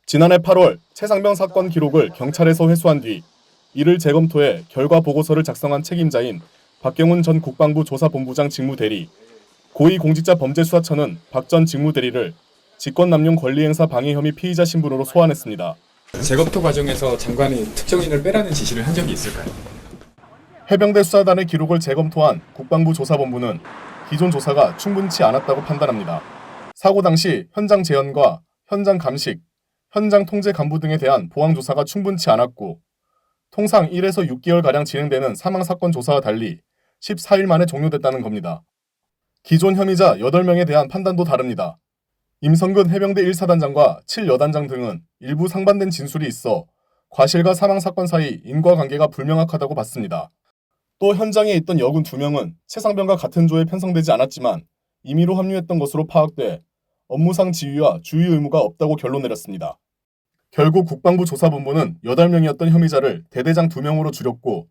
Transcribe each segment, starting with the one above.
지난해 8월 최상병 사건 기록을 경찰에서 회수한 뒤 이를 재검토해 결과 보고서를 작성한 책임자인 박경훈 전 국방부 조사본부장 직무대리, 고위공직자범죄수사처는 박 전 직무대리를 직권남용 권리행사 방해 혐의 피의자 신분으로 소환했습니다. 재검토 과정에서 장관이 특정인을 빼라는 지시를 한 적이 있을까요? 해병대 수사단의 기록을 재검토한 국방부 조사본부는 기존 조사가 충분치 않았다고 판단합니다. 사고 당시 현장 재현과 현장 감식, 현장 통제 간부 등에 대한 보강 조사가 충분치 않았고 통상 1에서 6개월가량 진행되는 사망사건 조사와 달리 14일 만에 종료됐다는 겁니다. 기존 혐의자 8명에 대한 판단도 다릅니다. 임성근 해병대 1사단장과 7여단장 등은 일부 상반된 진술이 있어 과실과 사망사건 사이 인과관계가 불명확하다고 봤습니다. 또 현장에 있던 여군 2명은 최상병과 같은 조에 편성되지 않았지만 임의로 합류했던 것으로 파악돼 업무상 지위와 주의 의무가 없다고 결론 내렸습니다. 결국 국방부 조사본부는 8명이었던 혐의자를 대대장 2명으로 줄였고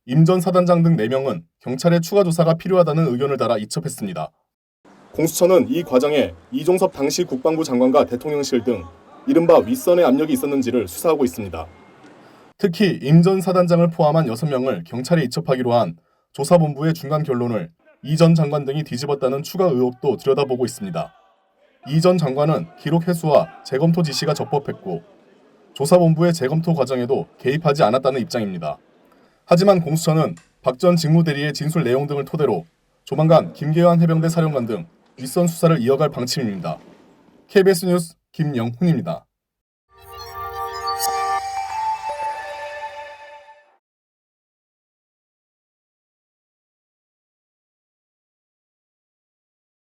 임 전 사단장 등 4명은 경찰의 추가 조사가 필요하다는 의견을 달아 이첩했습니다. 공수처는 이 과정에 이종섭 당시 국방부 장관과 대통령실 등 이른바 윗선의 압력이 있었는지를 수사하고 있습니다. 특히 임 전 사단장을 포함한 6명을 경찰에 이첩하기로 한 조사본부의 중간 결론을 이 전 장관 등이 뒤집었다는 추가 의혹도 들여다보고 있습니다. 이 전 장관은 기록 회수와 재검토 지시가 적법했고 조사본부의 재검토 과정에도 개입하지 않았다는 입장입니다. 하지만 공수처는 박 전 직무대리의 진술 내용 등을 토대로 조만간 김계환 해병대 사령관 등 윗선 수사를 이어갈 방침입니다. KBS 뉴스 김영훈입니다.